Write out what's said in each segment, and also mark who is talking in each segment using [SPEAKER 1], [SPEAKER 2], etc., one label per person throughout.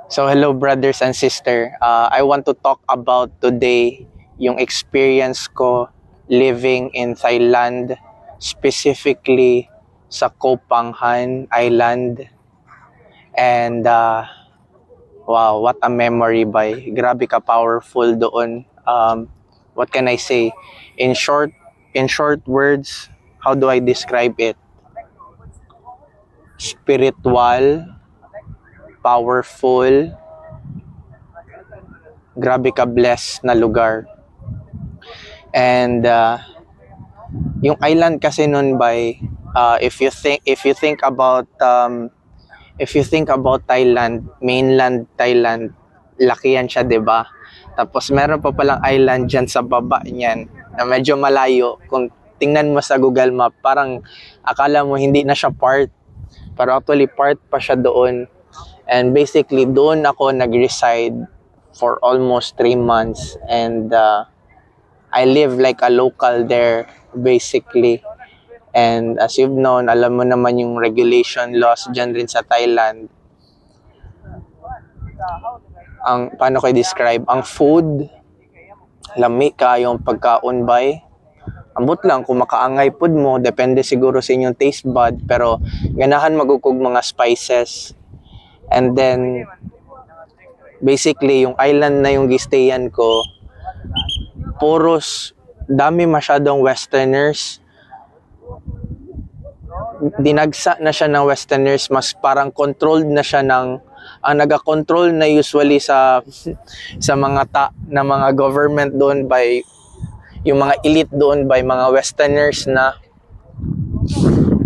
[SPEAKER 1] So hello brothers and sister. I want to talk about today yung experience ko living in Thailand, specifically sa Koh Phangan Island. And wow, what a memory by. Grabe ka powerful doon. What can I say? In short words, how do I describe it? Spiritual, powerful, grabe ka blessed na lugar. And yung island kasi nun by if you think about Thailand, mainland Thailand, laki yan siya, 'di ba? Tapos meron pa palang island diyan sa baba niyan na medyo malayo. Kung tingnan mo sa Google Map, parang akala mo hindi na siya part, pero actually part pa siya doon. And basically doon ako nag-reside for almost 3 months, and I live like a local there basically. And as you've known, alam mo naman yung regulation laws dyan rin sa Thailand. Paano ko i-describe? Ang food, lami ka yung pagkaon bay. Ambot lang kung makaangay pod mo, depende siguro sa inyong taste bud, pero ganahan magukog mga spices. And then basically yung island na yung gistayan ko, puros dami masyadong westerners. Dinagsa na siya ng westerners, mas parang controlled na siya ng naga-control na usually sa mga government doon by yung mga elite doon by mga westerners na.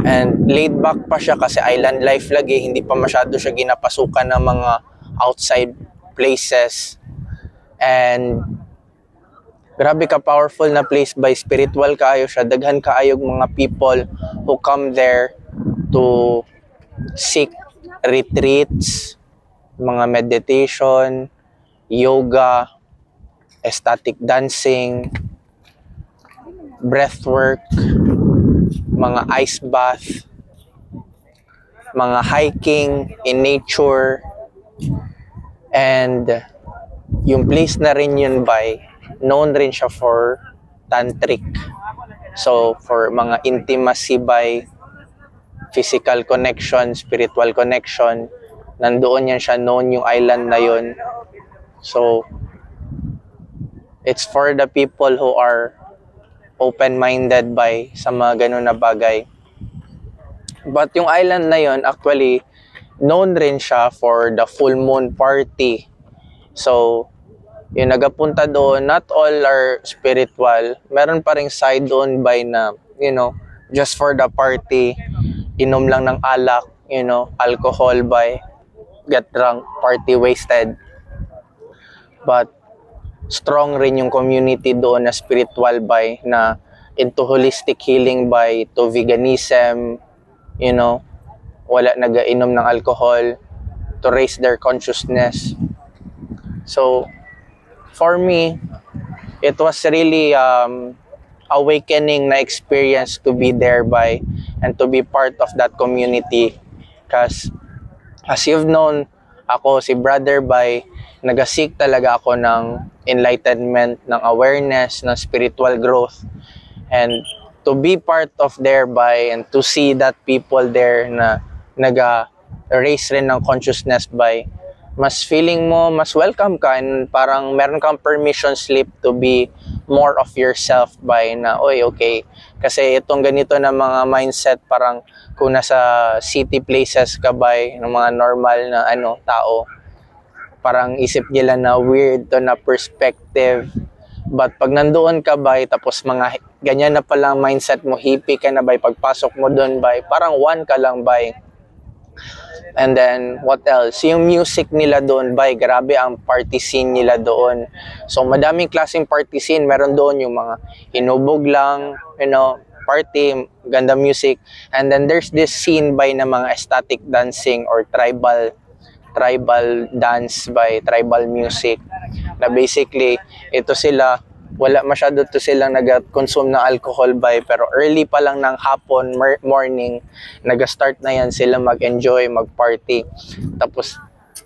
[SPEAKER 1] And laid back pa siya kasi island life lagi, hindi pa masyado siya ginapasukan ng mga outside places. And grabe ka powerful na place by, spiritual kaayo siya, daghan kaayog mga people who come there to seek retreats, mga meditation, yoga, ecstatic dancing, breathwork, mga ice bath, mga hiking in nature. And yung place na rin yun by, known rin siya for tantric. So for mga intimacy by, physical connection, spiritual connection, nandoon yan siya, known yung island na yun. So it's for the people who are open-minded by sa mga ganun na bagay. But yung island na yun, actually, known rin siya for the full moon party. So, yung nagapunta doon, not all are spiritual. Meron pa ring side doon by na, just for the party, inom lang ng alak, alcohol by, get drunk, party wasted. But strong rin yung community doon na spiritual by, na into holistic healing by, to veganism, wala nagainom ng alcohol, to raise their consciousness. So for me, it was really awakening na experience to be there by and to be part of that community. Because as you've known, ako si brother by, nagasik talaga ako ng enlightenment, ng awareness, ng spiritual growth. And to be part of thereby and to see that people there na naga-raise rin ng consciousness by, mas feeling mo, mas welcome ka, and parang meron kang permission slip to be more of yourself by na, okay. Kasi itong ganito na mga mindset, parang kung nasa city places ka by, ng mga normal na tao, parang isip nila na weird to na perspective. But pag nandoon ka by, tapos mga ganyan na palang mindset mo, hippie ka na by, pagpasok mo doon by, parang one ka lang by. And then, what else? Yung music nila doon by, grabe ang party scene nila doon. So, madaming klaseng party scene. Meron doon yung mga hinubog lang, party, ganda music. And then, there's this scene by na mga ecstatic dancing or tribal dance by, tribal music. Na basically, ito sila, wala masyado to silang nag-consume ng alcohol by, pero early pa lang ng hapon, morning, nag-start na yan sila mag-enjoy, mag-party. Tapos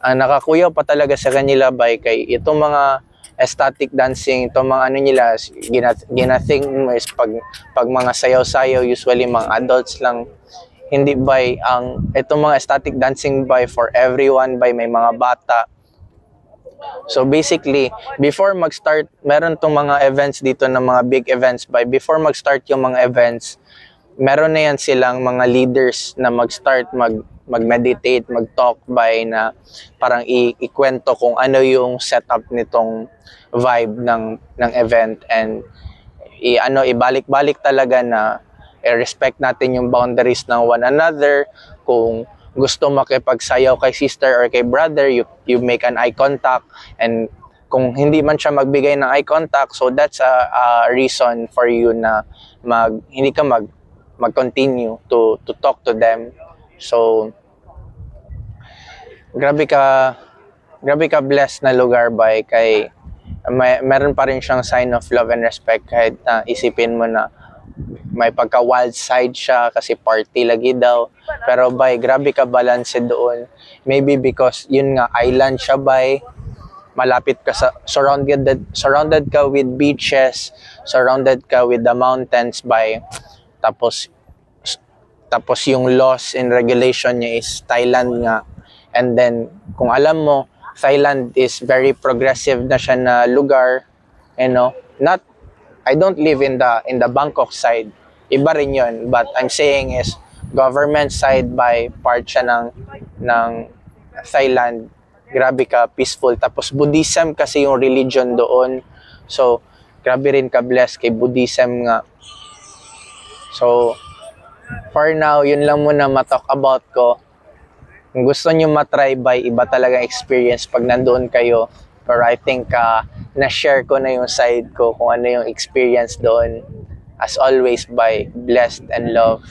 [SPEAKER 1] nakakuyaw pa talaga sa kanila by kay itong mga ecstatic dancing, itong mga ano nila, ginathink mo is pag mga sayaw-sayaw, usually mga adults lang, hindi by ang itong mga ecstatic dancing by for everyone, by may mga bata. So basically, before mag-start, meron tong mga events dito na mga big events by before mag-start yung mga events, meron na yan silang mga leaders na mag-start mag-meditate, mag-talk by na parang ikwento kung ano yung setup nitong vibe ng event, and ibalik-balik talaga na i-respect natin yung boundaries ng one another. Kung gusto makipagsayaw kay sister or kay brother, you make an eye contact, and kung hindi man siya magbigay ng eye contact, so that's a reason for you na hindi ka mag-continue to talk to them. So grabe ka blessed na lugar by kay meron pa rin siyang sign of love and respect, kahit na isipin mo na may pagka wild side siya kasi party lagi daw, pero by grabe ka balance doon. Maybe because yun nga, island siya by malapit ka sa surrounded ka with beaches, surrounded ka with the mountains by tapos yung laws and regulation niya is Thailand nga. And then kung alam mo, Thailand is very progressive na siya na lugar, I don't live in the Bangkok side, iba rin yun, but I'm saying is government side by part siya ng Thailand, grabe ka peaceful. Tapos Buddhism kasi yung religion doon, so grabe rin ka blessed kay Buddhism nga. So for now, yun lang muna matalk about ko. Kung gusto nyo matry by, iba talaga experience pag nandoon kayo. Pero I think na-share ko na yung side ko kung ano yung experience doon. As always, by blessed and love.